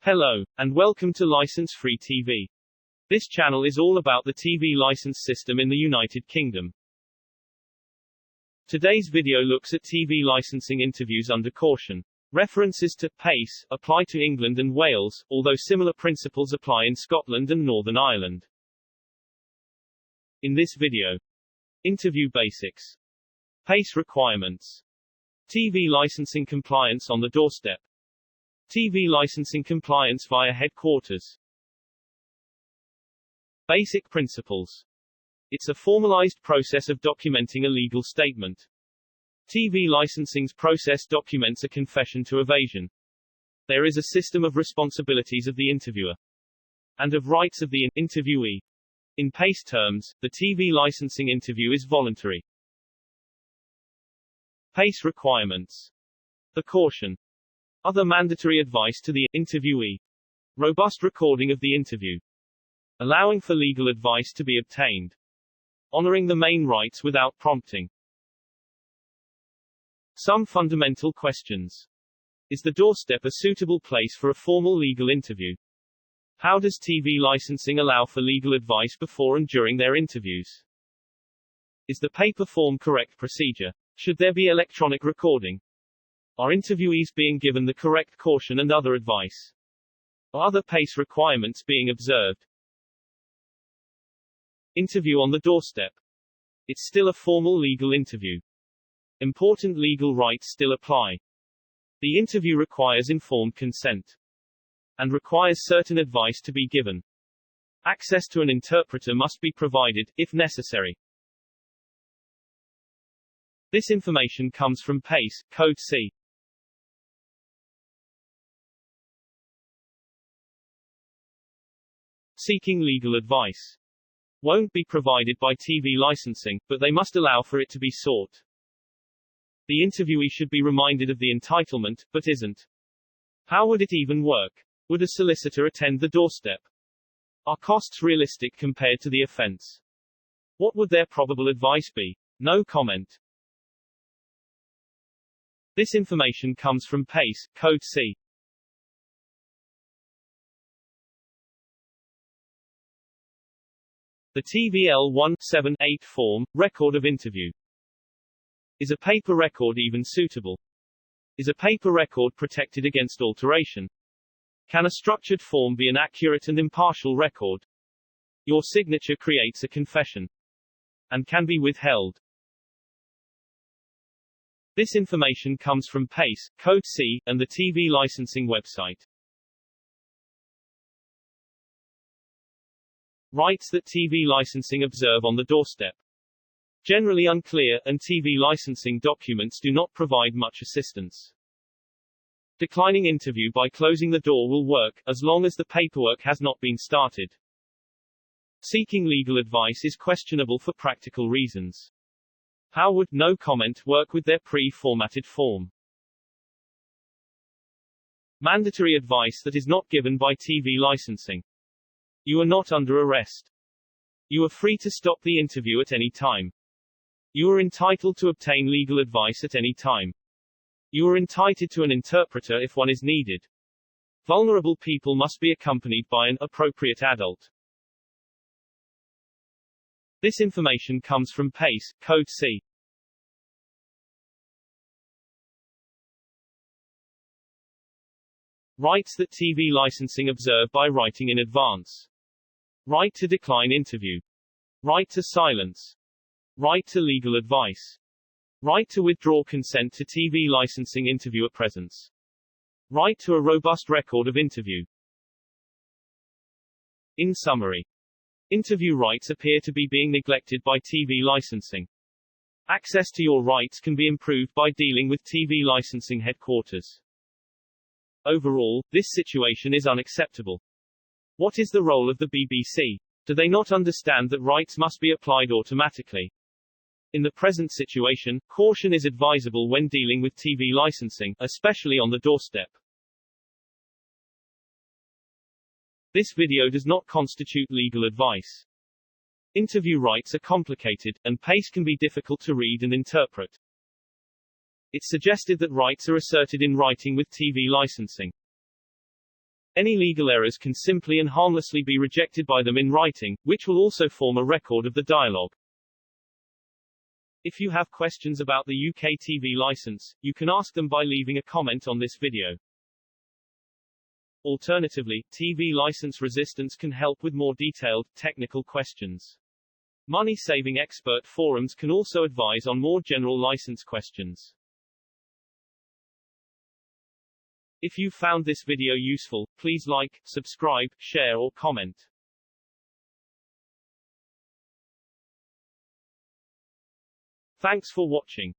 Hello, and welcome to License-Free TV. This channel is all about the TV license system in the United Kingdom. Today's video looks at TV licensing interviews under caution. References to PACE apply to England and Wales, although similar principles apply in Scotland and Northern Ireland. In this video, interview basics, PACE requirements, TV licensing compliance on the doorstep, TV licensing compliance via headquarters. Basic principles. It's a formalized process of documenting a legal statement. TV licensing's process documents a confession to evasion. There is a system of responsibilities of the interviewer and of rights of the interviewee. In PACE terms, the TV licensing interview is voluntary. PACE requirements. The caution. Other mandatory advice to the interviewee. Robust recording of the interview. Allowing for legal advice to be obtained. Honoring the main rights without prompting. Some fundamental questions. Is the doorstep a suitable place for a formal legal interview? How does TV licensing allow for legal advice before and during their interviews? Is the paper form correct procedure? Should there be electronic recording? Are interviewees being given the correct caution and other advice? Are other PACE requirements being observed? Interview on the doorstep. It's still a formal legal interview. Important legal rights still apply. The interview requires informed consent and requires certain advice to be given. Access to an interpreter must be provided, if necessary. This information comes from PACE, Code C. Seeking legal advice won't be provided by TV licensing, but they must allow for it to be sought. The interviewee should be reminded of the entitlement, but isn't. How would it even work? Would a solicitor attend the doorstep? Are costs realistic compared to the offense? What would their probable advice be? No comment. This information comes from PACE, Code C. The TVL 178 form, record of interview. Is a paper record even suitable? Is a paper record protected against alteration? Can a structured form be an accurate and impartial record? Your signature creates a confession and can be withheld. This information comes from PACE, Code C, and the TV licensing website. Rights that TV licensing observe on the doorstep. Generally unclear, and TV licensing documents do not provide much assistance. Declining interview by closing the door will work, as long as the paperwork has not been started. Seeking legal advice is questionable for practical reasons. How would no comment work with their pre-formatted form? Mandatory advice that is not given by TV licensing. You are not under arrest. You are free to stop the interview at any time. You are entitled to obtain legal advice at any time. You are entitled to an interpreter if one is needed. Vulnerable people must be accompanied by an appropriate adult. This information comes from PACE, Code C. Rights that TV licensing observe by writing in advance. Right to decline interview. Right to silence. Right to legal advice. Right to withdraw consent to TV licensing interviewer presence. Right to a robust record of interview. In summary, interview rights appear to be being neglected by TV licensing. Access to your rights can be improved by dealing with TV licensing headquarters. Overall, this situation is unacceptable. What is the role of the BBC? Do they not understand that rights must be applied automatically? In the present situation, caution is advisable when dealing with TV licensing, especially on the doorstep. This video does not constitute legal advice. Interview rights are complicated, and PACE can be difficult to read and interpret. It's suggested that rights are asserted in writing with TV licensing. Any legal errors can simply and harmlessly be rejected by them in writing, which will also form a record of the dialogue. If you have questions about the UK TV license, you can ask them by leaving a comment on this video. Alternatively, TV license resistance can help with more detailed, technical questions. Money-saving expert forums can also advise on more general license questions. If you found this video useful, please like, subscribe, share or comment. Thanks for watching.